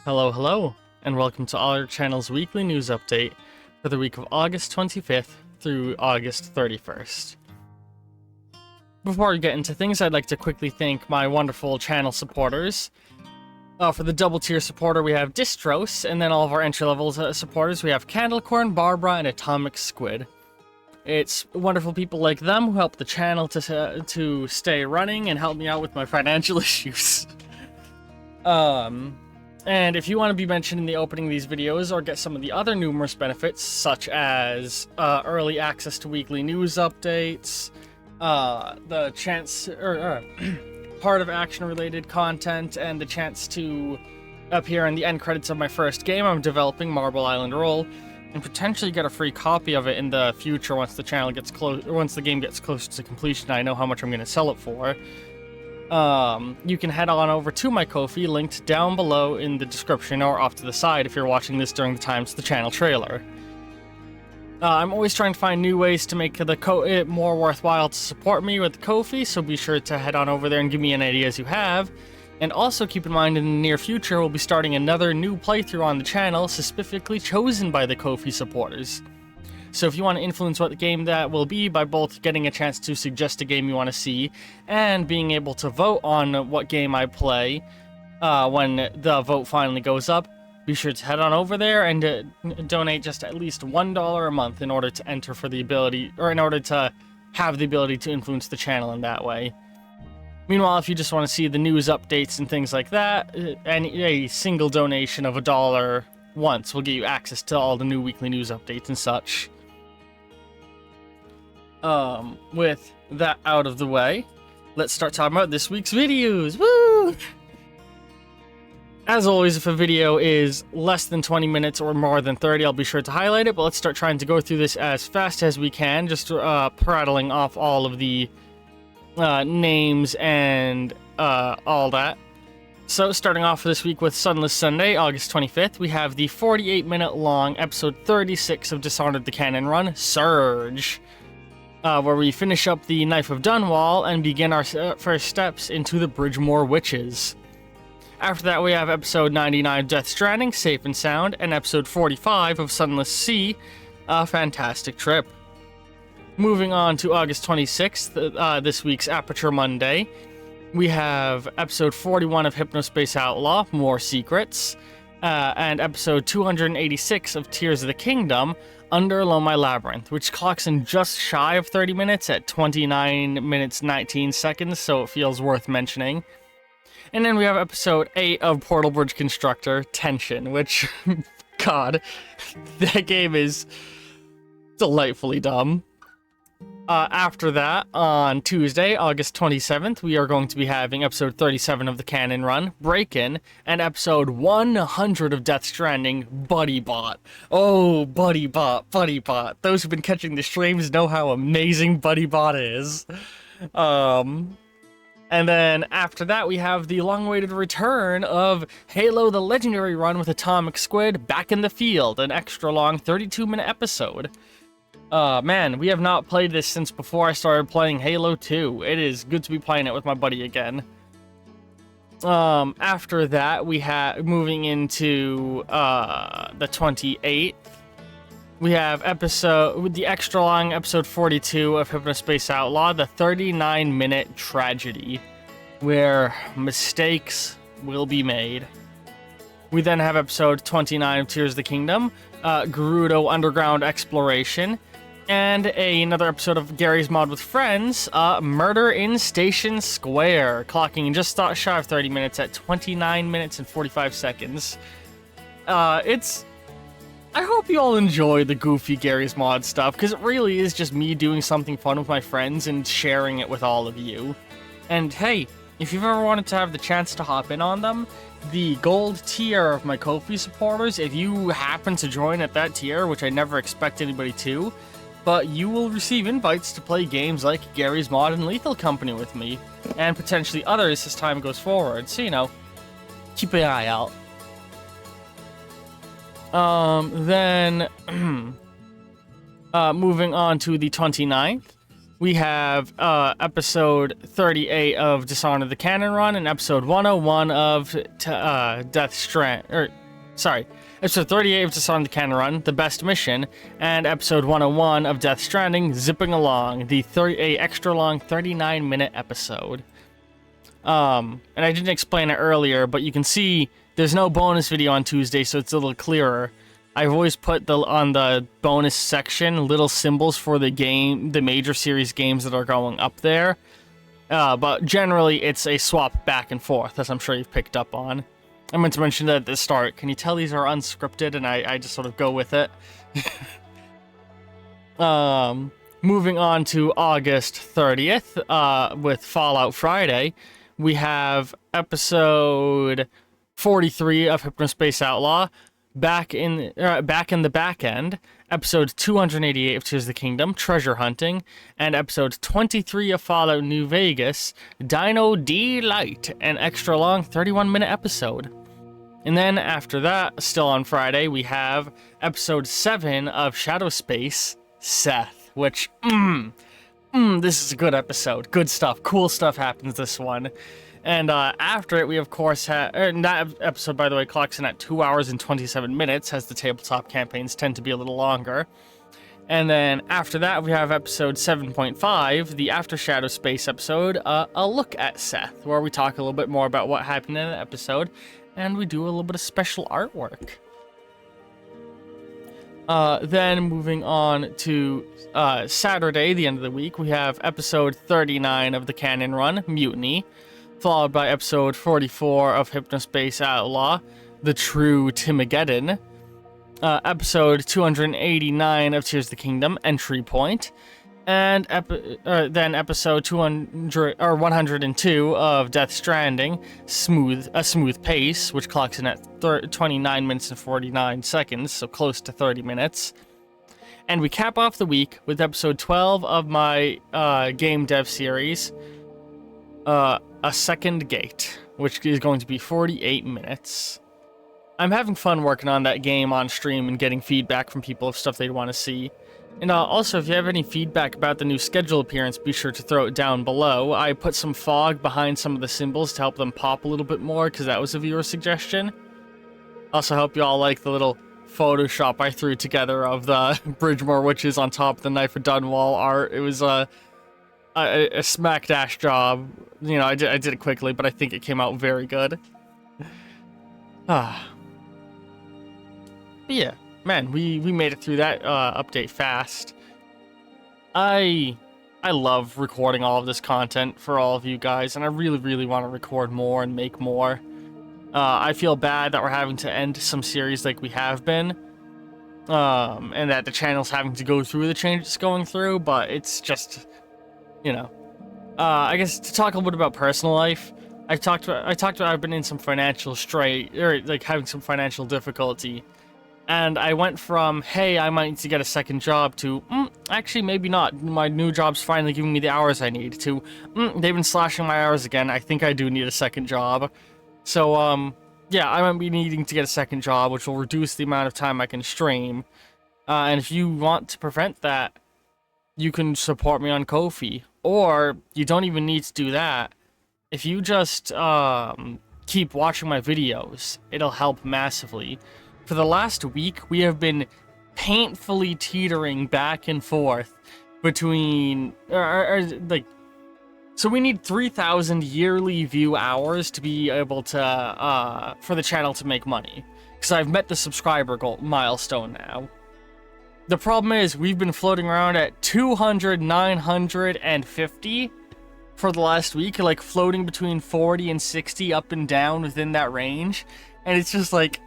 Hello, hello, and welcome to our channel's weekly news update for the week of August 25th through August 31st. Before we get into things, I'd like to quickly thank my wonderful channel supporters. For the double tier supporter, we have Distros, and then all of our entry-level supporters, we have Candlecorn, Barbara, and Atomic Squid. It's wonderful people like them who help the channel to stay running and help me out with my financial issues. And if you want to be mentioned in the opening of these videos or get some of the other numerous benefits, such as early access to weekly news updates, the chance, or part of action-related content, and the chance to appear in the end credits of my first game I'm developing, Marble Island Roll, and potentially get a free copy of it in the future once the channel gets close, or once the game gets closer to completion. I know how much I'm going to sell it for. You can head on over to my Ko-fi, linked down below in the description or off to the side if you're watching this during the times of the channel trailer. I'm always trying to find new ways to make it more worthwhile to support me with the Ko-fi, so be sure to head on over there and give me any ideas you have. And also keep in mind, in the near future, we'll be starting another new playthrough on the channel, specifically chosen by the Ko-fi supporters. So if you want to influence what the game that will be by both getting a chance to suggest a game you want to see and being able to vote on what game I play when the vote finally goes up, be sure to head on over there and donate just at least $1 a month in order to enter for the ability, or in order to have the ability to influence the channel in that way. Meanwhile, if you just want to see the news updates and things like that, a single donation of $1 once will get you access to all the new weekly news updates and such. With that out of the way, let's start talking about this week's videos. Woo! As always, if a video is less than 20 minutes or more than 30, I'll be sure to highlight it, but let's start trying to go through this as fast as we can, just prattling off all of the names and all that. So, starting off this week with Sunless Sunday, August 25th, we have the 48-minute long episode 36 of Dishonored: The Canon Run, Surge, where we finish up the Knife of Dunwall and begin our first steps into the Bridgemore Witches. After that, we have episode 99 of Death Stranding, Safe and Sound, and episode 45 of Sunless Sea, A Fantastic Trip. Moving on to August 26th, this week's Aperture Monday, we have episode 41 of Hypnospace Outlaw, More Secrets, and episode 286 of Tears of the Kingdom, Under Lomai Labyrinth, which clocks in just shy of 30 minutes at 29 minutes 19 seconds, so it feels worth mentioning. And then we have episode 8 of Portal Bridge Constructor, Tension, which, God, that game is delightfully dumb. After that, on Tuesday, August 27th, we are going to be having episode 37 of the Canon Run, Break-In, and episode 100 of Death Stranding, Buddy Bot. Oh, Buddy Bot, Buddy Bot. Those who've been catching the streams know how amazing Buddy Bot is. And then after that, we have the long-awaited return of Halo the Legendary Run with Atomic Squid, Back in the Field, an extra long 32-minute episode. Man, we have not played this since before I started playing Halo 2. It is good to be playing it with my buddy again. After that, we have, moving into the 28th, we have the extra long episode 42 of Hypnospace Outlaw, the 39-minute tragedy, where mistakes will be made. We then have episode 29 of Tears of the Kingdom, Gerudo Underground Exploration, and another episode of Garry's Mod with Friends, Murder in Station Square, clocking in just shy of 30 minutes at 29 minutes and 45 seconds. I hope you all enjoy the goofy Garry's Mod stuff, because it really is just me doing something fun with my friends and sharing it with all of you. And hey, if you've ever wanted to have the chance to hop in on them, the gold tier of my Ko-fi supporters, if you happen to join at that tier, which I never expect anybody to, but you will receive invites to play games like Garry's Mod and Lethal Company with me, and potentially others as time goes forward, so you know, keep an eye out. Then, moving on to the 29th, we have episode 38 of Dishonor the Canon Run and episode 101 of Death Strand. Episode 38 of Dishonor the Canon Run, The Best Mission, and episode 101 of Death Stranding, Zipping Along, the extra long 39-minute episode. And I didn't explain it earlier, but you can see there's no bonus video on Tuesday, so it's a little clearer. I've always put on the bonus section little symbols for the major series games that are going up there. But generally, it's a swap back and forth, as I'm sure you've picked up on. I meant to mention that at the start. Can you tell these are unscripted, and I just sort of go with it? Moving on to August 30th, with Fallout Friday, we have episode 43 of Hypnospace Outlaw, back in the back end, episode 288 of Tears of the Kingdom, Treasure Hunting, and episode 23 of Fallout New Vegas, Dino Delight, an extra long 31-minute episode. And then after that, still on Friday, we have episode 7 of Shadowspace, Seth, which, this is a good episode. Good stuff. Cool stuff happens this one. And after it, we of course have... that episode, by the way, clocks in at 2 hours and 27 minutes, as the tabletop campaigns tend to be a little longer. And then after that, we have episode 7.5, the After Shadowspace episode, A Look at Seth, where we talk a little bit more about what happened in the episode, and we do a little bit of special artwork. Then moving on to Saturday, the end of the week, we have episode 39 of the Canon Run, Mutiny, followed by episode 44 of Hypnospace Outlaw, The True Timigeddon, episode 289 of Tears of the Kingdom, Entry Point, and then episode 102 of Death Stranding, A Smooth Pace, which clocks in at 29 minutes and 49 seconds, so close to 30 minutes. And we cap off the week with episode 12 of my game dev series, A Second Gate, which is going to be 48 minutes. I'm having fun working on that game on stream and getting feedback from people of stuff they'd want to see. And also, if you have any feedback about the new schedule appearance, be sure to throw it down below. I put some fog behind some of the symbols to help them pop a little bit more, because that was a viewer suggestion. Also, hope you all like the little Photoshop I threw together of the Bridgemore Witches on top of the Knife of Dunwall art. It was a smack-dash job. You know, I did it quickly, but I think it came out very good. But yeah, man, we made it through that update fast. I love recording all of this content for all of you guys, and I really, really want to record more and make more. I feel bad that we're having to end some series like we have been, and that the channel's having to go through the changes it's going through, but it's just, you know. I guess to talk a little bit about personal life, I talked about I've been in some financial having some financial difficulty. And I went from, hey, I might need to get a second job, to, actually, maybe not. My new job's finally giving me the hours I need, to, they've been slashing my hours again. I think I do need a second job. So, yeah, I might be needing to get a second job, which will reduce the amount of time I can stream. And if you want to prevent that, you can support me on Ko-fi. Or, you don't even need to do that. If you just, keep watching my videos, it'll help massively. For the last week, we have been painfully teetering back and forth between, so we need 3,000 yearly view hours to be able to, for the channel to make money. Because I've met the subscriber goal milestone now. The problem is, we've been floating around at 200, 950 for the last week, like floating between 40 and 60 up and down within that range. And it's just like,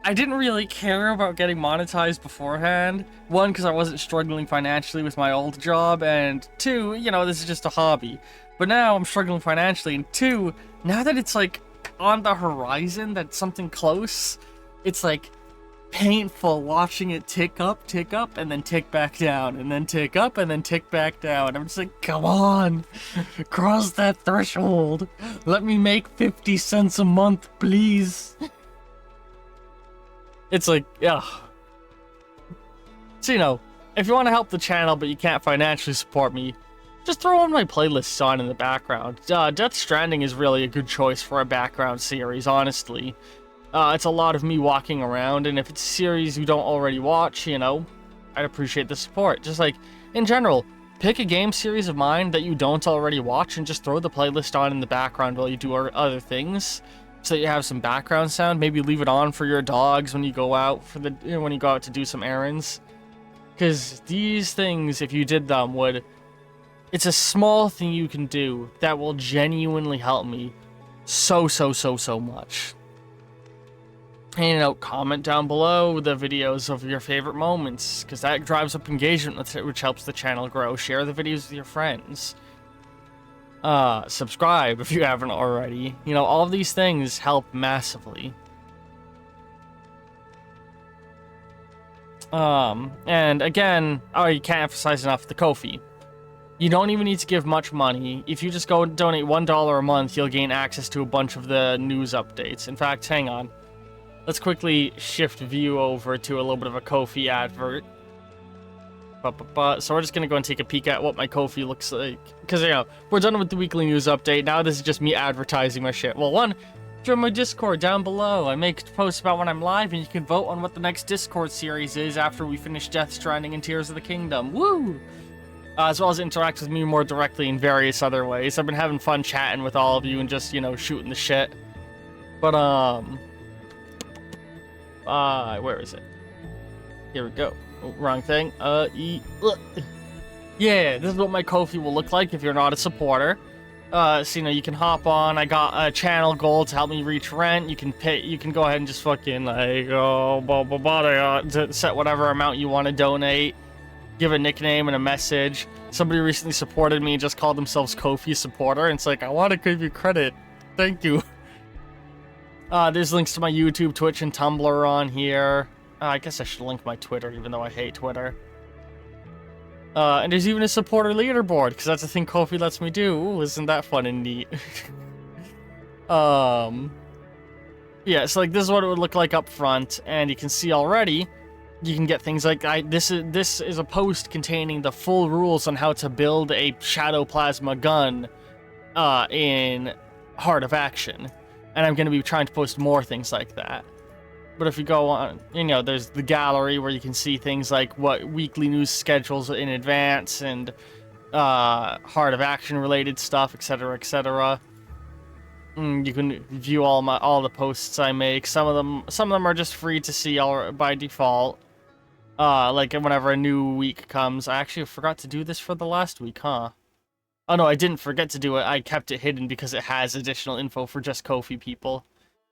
I didn't really care about getting monetized beforehand. One, because I wasn't struggling financially with my old job, and two, you know, this is just a hobby. But now I'm struggling financially, and two, now that it's like on the horizon, that's something close, it's like painful watching it tick up, and then tick back down, and then tick up, and then tick back down. I'm just like, come on, cross that threshold. Let me make 50 cents a month, please. It's like, yeah. So, you know, if you want to help the channel but you can't financially support me, just throw on my playlists on in the background. Death Stranding is really a good choice for a background series, honestly. It's a lot of me walking around, and if it's a series you don't already watch, you know, I'd appreciate the support. Just like, in general, pick a game series of mine that you don't already watch and just throw the playlist on in the background while you do other things, so that you have some background sound. Maybe leave it on for your dogs when you go out when you go out to do some errands. Because these things, if you did them, it's a small thing you can do that will genuinely help me so much. And, you know, comment down below the videos of your favorite moments, because that drives up engagement with it, which helps the channel grow. Share the videos with your friends. Subscribe if you haven't already. You know, all of these things help massively. And again, you can't emphasize enough the Ko-fi. You don't even need to give much money. If you just go donate $1 a month, you'll gain access to a bunch of the news updates. In fact, hang on. Let's quickly shift view over to a little bit of a Ko-fi advert. So we're just going to go and take a peek at what my Ko-fi looks like. Because, you know, we're done with the weekly news update. Now this is just me advertising my shit. Well, one, join my Discord down below. I make posts about when I'm live, and you can vote on what the next Discord series is after we finish Death Stranding and Tears of the Kingdom. Woo! As well as interact with me more directly in various other ways. I've been having fun chatting with all of you and just, you know, shooting the shit. But, where is it? Here we go. Oh, wrong thing. Yeah, this is what my Ko-fi will look like if you're not a supporter. So, you know, you can hop on. I got a channel goal to help me reach rent. You can pay. You can go ahead and just fucking, like, to set whatever amount you want to donate. Give a nickname and a message. Somebody recently supported me and just called themselves Ko-fi supporter, and it's like, I want to give you credit. Thank you. There's links to my YouTube, Twitch, and Tumblr on here. I guess I should link my Twitter, even though I hate Twitter. And there's even a supporter leaderboard, because that's a thing Ko-fi lets me do. Ooh, isn't that fun and neat? Yeah, so like this is what it would look like up front, and you can see already, you can get things like this is a post containing the full rules on how to build a shadow plasma gun in Heart of Action. And I'm going to be trying to post more things like that. But if you go on, you know, there's the gallery where you can see things like what weekly news schedules in advance and Heart of Action related stuff, etc., etc. You can view all the posts I make. Some of them are just free to see by default. Like whenever a new week comes. I actually forgot to do this for the last week, huh? Oh no, I didn't forget to do it. I kept it hidden because it has additional info for just Ko-fi people.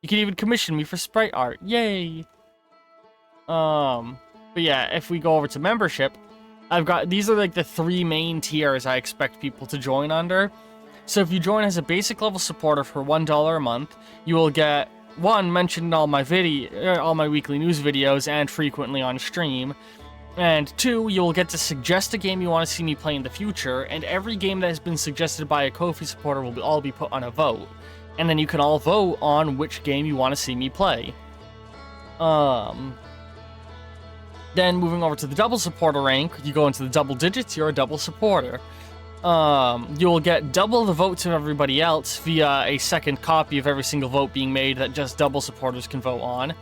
You can even commission me for sprite art. Yay! But yeah, if we go over to membership, these are like the 3 main tiers I expect people to join under. So if you join as a basic level supporter for $1 a month, you will get 1 mentioned in all my weekly news videos and frequently on stream. And 2, you'll get to suggest a game you want to see me play in the future, and every game that has been suggested by a Ko-fi supporter will all be put on a vote. And then you can all vote on which game you want to see me play. Then moving over to the double supporter rank, you go into the double digits, you're a double supporter. You'll get double the votes of everybody else via a second copy of every single vote being made that just double supporters can vote on.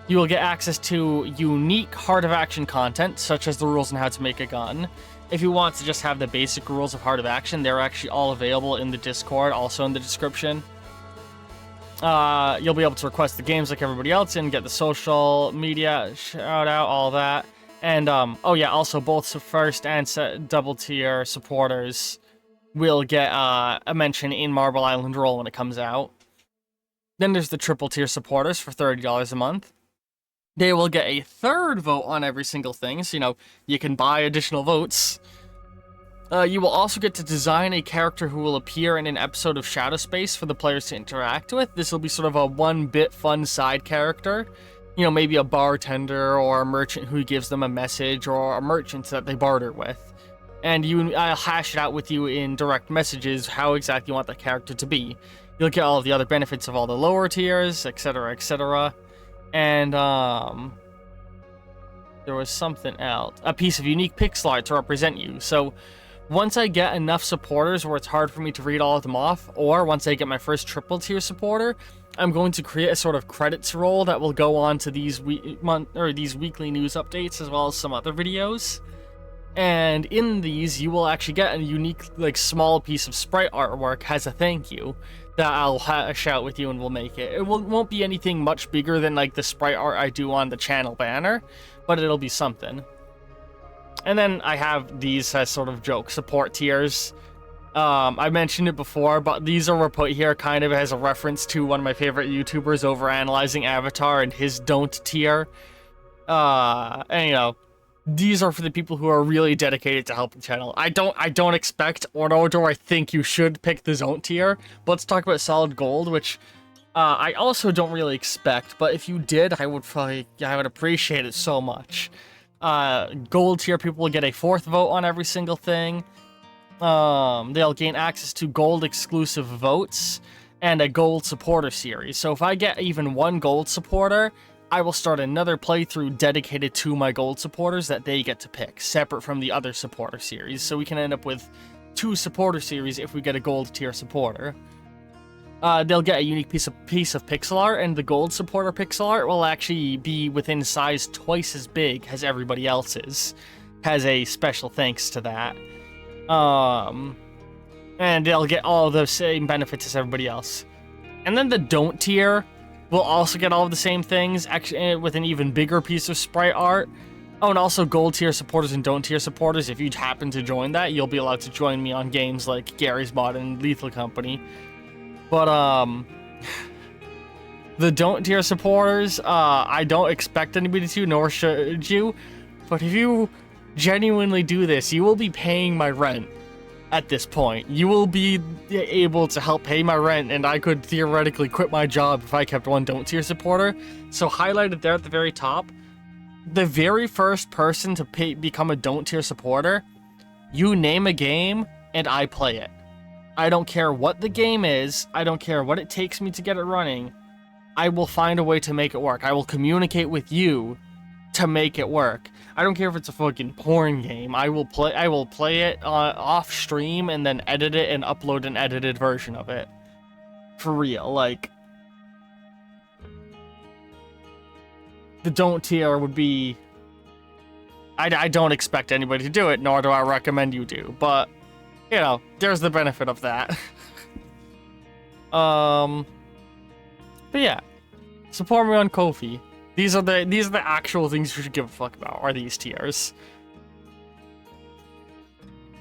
You will get access to unique Heart of Action content, such as the rules on how to make a gun. If you want to just have the basic rules of Heart of Action, they're actually all available in the Discord, also in the description. You'll be able to request the games like everybody else and get the social media shout out, all that. And, oh yeah, also both first and double tier supporters will get a mention in Marble Island Roll when it comes out. Then there's the triple tier supporters for $30 a month. They will get a third vote on every single thing, so, you know, you can buy additional votes. You will also get to design a character who will appear in an episode of Shadow Space for the players to interact with. This will be sort of a one-bit fun side character. You know, maybe a bartender or a merchant who gives them a message, or a merchant that they barter with. And I'll hash it out with you in direct messages how exactly you want that character to be. You'll get all of the other benefits of all the lower tiers, etc., etc. And, there was something else. A piece of unique pixel art to represent you. So, Once I get enough supporters where it's hard for me to read all of them off, or once I get my first triple tier supporter, I'm going to create a sort of credits roll that will go on to these weekly news updates as well as some other videos. And in these, you will actually get a unique, like, small piece of sprite artwork as a thank you that I'll shout with you and we'll make it. It won't be anything much bigger than, like, the sprite art I do on the channel banner, but it'll be something. And then I have these as sort of joke support tiers. I mentioned it before, but these are put here kind of as a reference to one of my favorite YouTubers over analyzing Avatar and his don't tier. And you know, these are for the people who are really dedicated to helping the channel. I don't expect, or nor do I think you should pick the don't tier. But let's talk about solid gold, which I also don't really expect. But if you did, I would appreciate it so much. Gold tier people will get a 4th vote on every single thing. They'll gain access to gold exclusive votes and a gold supporter series. So if I get even one gold supporter, I will start another playthrough dedicated to my gold supporters that they get to pick, separate from the other supporter series. So we can end up with 2 supporter series if we get a gold tier supporter. They'll get a unique piece of pixel art, and the gold supporter pixel art will actually be within size twice as big as everybody else's. Has a special thanks to that. And they'll get all the same benefits as everybody else. And then the don't tier will also get all of the same things, actually with an even bigger piece of sprite art. Oh, and also gold tier supporters and don't tier supporters, if you happen to join that, you'll be allowed to join me on games like Garry's Mod and Lethal Company. But, the don't tier supporters, I don't expect anybody to, nor should you. But if you genuinely do this, you will be paying my rent at this point. You will be able to help pay my rent, and I could theoretically quit my job if I kept one don't tier supporter. So highlighted there at the very top, the very first person to become a don't tier supporter, you name a game, and I play it. I don't care what the game is. I don't care what it takes me to get it running. I will find a way to make it work. I will communicate with you to make it work. I don't care if it's a fucking porn game. I will play it off stream and then edit it and upload an edited version of it. For real, like, the don't tier would be, I don't expect anybody to do it, nor do I recommend you do, but you know, there's the benefit of that. But yeah, support me on Ko-fi. These are the actual things you should give a fuck about, are these tiers.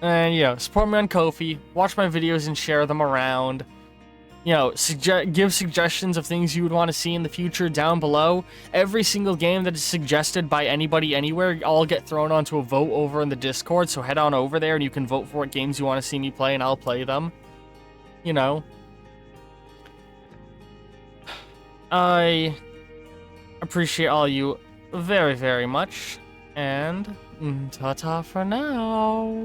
And yeah, support me on Ko-fi, watch my videos and share them around. You know, give suggestions of things you would want to see in the future down below. Every single game that is suggested by anybody anywhere, all get thrown onto a vote over in the Discord, so head on over there and you can vote for what games you want to see me play and I'll play them. You know. I appreciate all you very, very much, and ta-ta for now.